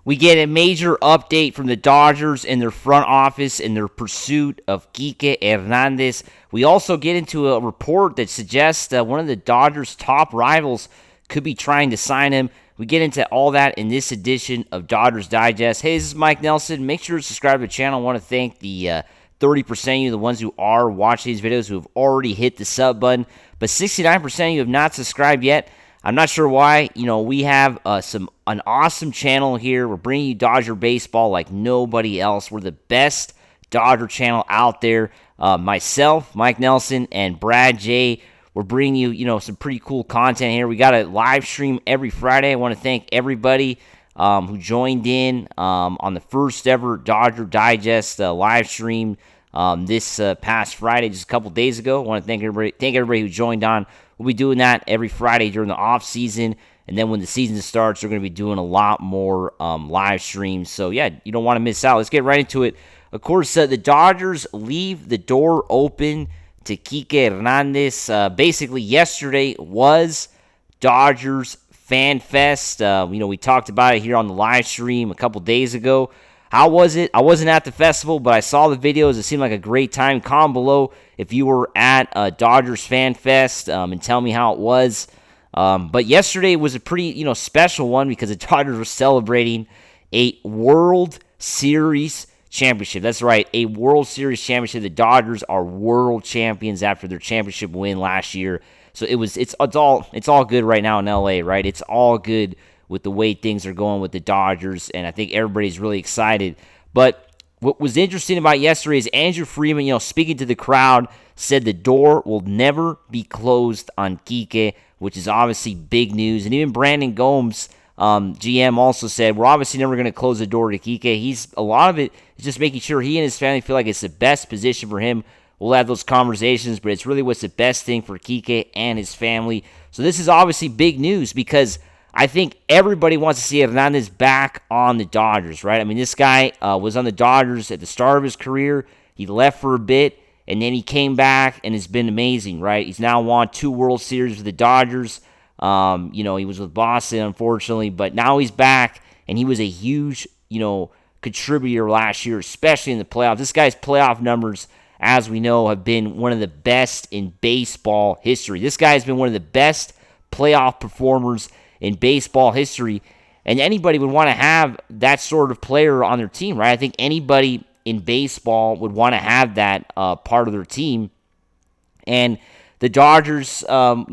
We get a major update from the Dodgers and their front office in their pursuit of Kiké Hernández. We also get into a report that suggests that one of the Dodgers' top rivals could be trying to sign him. We get into all that in this edition of Dodgers Digest. Hey, this is Mike Nelson. Make sure to subscribe to the channel. I want to thank the 30% of you, the ones who are watching these videos, who have already hit the sub button. But 69% of you have not subscribed yet. I'm not sure why. We have an awesome channel here. We're bringing you Dodger baseball like nobody else. We're the best Dodger channel out there. Myself, Mike Nelson, and Brad J. We're bringing you, some pretty cool content here. We got a live stream every Friday. I want to thank everybody who joined in on the first ever Dodger Digest live stream this past Friday, just a couple days ago. I want to thank everybody who joined on. We'll be doing that every Friday during the off season, and then when the season starts, we're going to be doing a lot more live streams. So yeah, you don't want to miss out. Let's get right into it. Of course, the Dodgers leave the door open to Kike Hernandez. Basically, yesterday was Dodgers Fan Fest. We talked about it here on the live stream a couple days ago. How was it? I wasn't at the festival, but I saw the videos. It seemed like a great time. Comment below if you were at Dodgers Fan Fest and tell me how it was. But yesterday was a pretty, special one because the Dodgers were celebrating a World Series championship. That's right, a World Series championship. The Dodgers are world champions after their championship win last year. So it's all good right now in LA, right? It's all good with the way things are going with the Dodgers, and I think everybody's really excited. But what was interesting about yesterday is Andrew Freeman, speaking to the crowd, said the door will never be closed on Kike, which is obviously big news. And even Brandon Gomes, GM, also said, we're obviously never going to close the door to Kike. A lot of it is just making sure he and his family feel like it's the best position for him. We'll have those conversations, but it's really what's the best thing for Kike and his family. So this is obviously big news because I think everybody wants to see Hernandez back on the Dodgers, right? I mean, this guy was on the Dodgers at the start of his career. He left for a bit, and then he came back and has been amazing, right? He's now won 2 World Series with the Dodgers. He was with Boston, unfortunately, but now he's back, and he was a huge, contributor last year, especially in the playoffs. This guy's playoff numbers, as we know, have been one of the best in baseball history. This guy has been one of the best playoff performers in baseball history, and anybody would want to have that sort of player on their team, right? I think anybody in baseball would want to have that part of their team, and the Dodgers, we're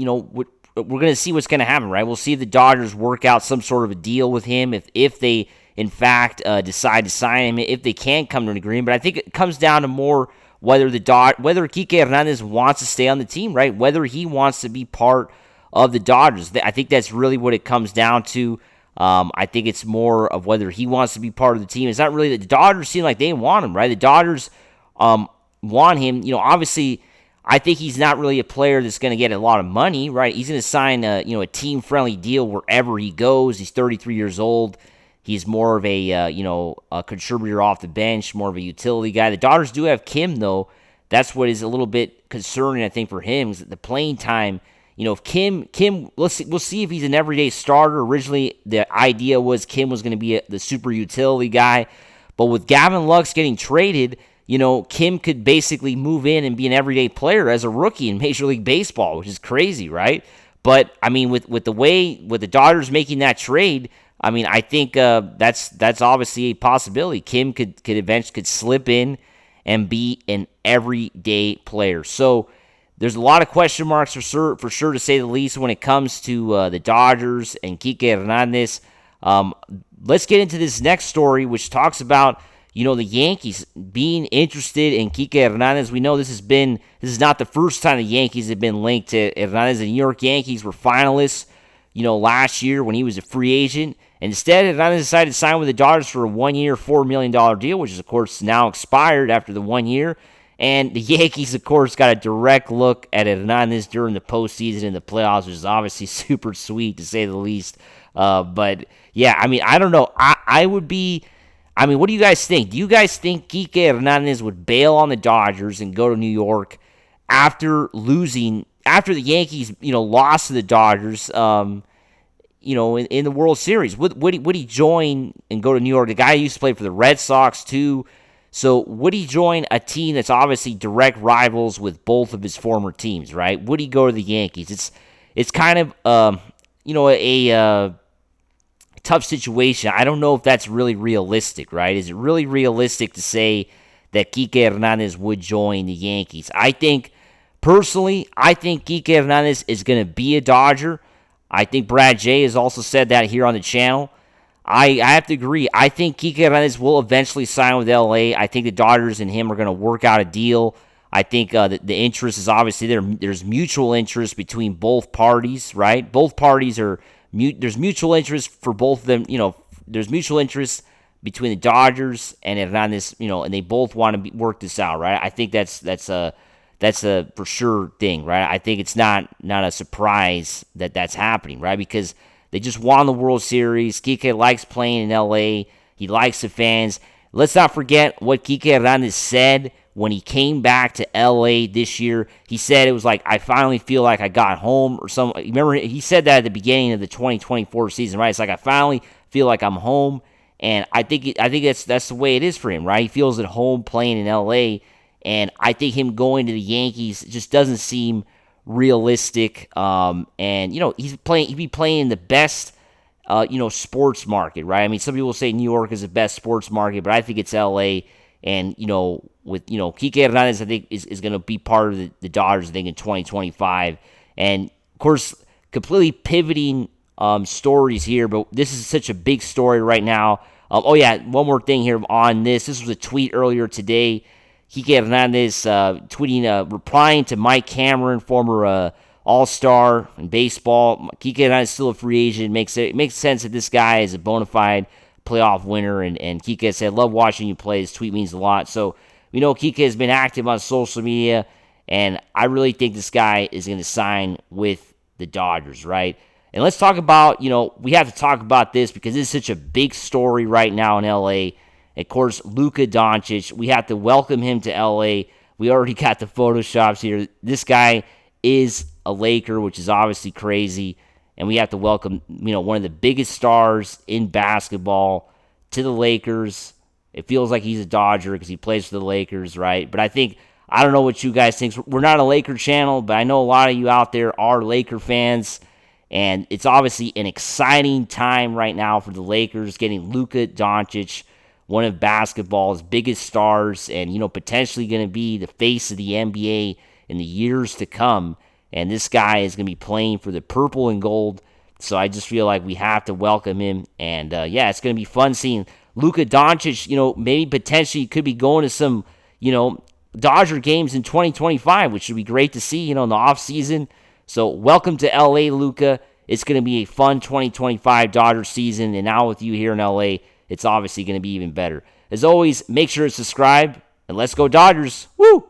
going to see what's going to happen, right? We'll see if the Dodgers work out some sort of a deal with him, if they, in fact, decide to sign him, if they can come to an agreement. But I think it comes down to more whether Kike Hernandez wants to stay on the team, right? Whether he wants to be part of the Dodgers. I think that's really what it comes down to. I think it's more of whether he wants to be part of the team. It's not really that the Dodgers seem like they want him, right? The Dodgers want him. Obviously, I think he's not really a player that's going to get a lot of money, right? He's going to sign a team-friendly deal wherever he goes. He's 33 years old. He's more of a contributor off the bench, more of a utility guy. The Dodgers do have Kim, though. That's what is a little bit concerning, I think, for him, is the playing time. If Kim, we'll see if he's an everyday starter. Originally, the idea was Kim was going to be the super utility guy. But with Gavin Lux getting traded, Kim could basically move in and be an everyday player as a rookie in Major League Baseball, which is crazy, right? But, I mean, with the Dodgers making that trade, I mean, I think that's obviously a possibility. Kim could eventually slip in and be an everyday player. So there's a lot of question marks for sure, to say the least, when it comes to the Dodgers and Kike Hernandez. Let's get into this next story, which talks about the Yankees being interested in Kike Hernandez. We know this is not the first time the Yankees have been linked to Hernandez. The New York Yankees were finalists, last year when he was a free agent. Instead, Hernandez decided to sign with the Dodgers for a 1-year, $4 million deal, which is, of course, now expired after the 1 year. And the Yankees, of course, got a direct look at Hernandez during the postseason and the playoffs, which is obviously super sweet, to say the least. But, yeah, I mean, I don't know. I would be... I mean, what do you guys think? Do you guys think Kike Hernandez would bail on the Dodgers and go to New York after the Yankees, lost to the Dodgers? in the World Series? Would he join and go to New York? The guy used to play for the Red Sox too. So would he join a team that's obviously direct rivals with both of his former teams, right? Would he go to the Yankees? It's kind of a tough situation. I don't know if that's really realistic, right? Is it really realistic to say that Kiké Hernández would join the Yankees? Personally, I think Kiké Hernández is going to be a Dodger. I think Brad J has also said that here on the channel. I have to agree. I think Kiké Hernández will eventually sign with LA. I think the Dodgers and him are going to work out a deal. I think the interest is obviously there. There's mutual interest between both parties, right? Both parties there's mutual interest for both of them. There's mutual interest between the Dodgers and Hernandez, and they both want to work this out, right? I think that's a for sure thing, right? I think it's not a surprise that that's happening, right? Because they just won the World Series. Kiké likes playing in LA. He likes the fans. Let's not forget what Kiké Hernández said when he came back to LA this year. He said it was like, I finally feel like I got home or something. Remember, he said that at the beginning of the 2024 season, right? It's like, I finally feel like I'm home. And I think that's the way it is for him, right? He feels at home playing in LA. And I think him going to the Yankees just doesn't seem realistic. And he'd be playing in the best sports market, right? I mean, some people say New York is the best sports market, but I think it's LA. And with Kiké Hernández, I think is going to be part of the Dodgers, I think, in 2025. And of course, completely pivoting stories here, but this is such a big story right now. One more thing here on this. This was a tweet earlier today. Kike Hernandez tweeting, replying to Mike Cameron, former All-Star in baseball. Kike Hernandez is still a free agent. It makes sense that this guy is a bona fide playoff winner. And Kike said, love watching you play. This tweet means a lot. So we know Kike has been active on social media, and I really think this guy is going to sign with the Dodgers, right? And let's talk about, we have to talk about this because this is such a big story right now in LA. Of course, Luka Dončić, we have to welcome him to LA. We already got the Photoshops here. This guy is a Laker, which is obviously crazy. And we have to welcome, one of the biggest stars in basketball to the Lakers. It feels like he's a Dodger because he plays for the Lakers, right? But I don't know what you guys think. We're not a Laker channel, but I know a lot of you out there are Laker fans. And it's obviously an exciting time right now for the Lakers, getting Luka Dončić, one of basketball's biggest stars, and potentially going to be the face of the NBA in the years to come. And this guy is going to be playing for the purple and gold. So I just feel like we have to welcome him. And it's going to be fun seeing Luka Dončić. Maybe potentially could be going to some Dodger games in 2025, which would be great to see in the offseason. So welcome to LA, Luka. It's going to be a fun 2025 Dodger season. And now with you here in LA, it's obviously going to be even better. As always, make sure to subscribe, and let's go Dodgers. Woo!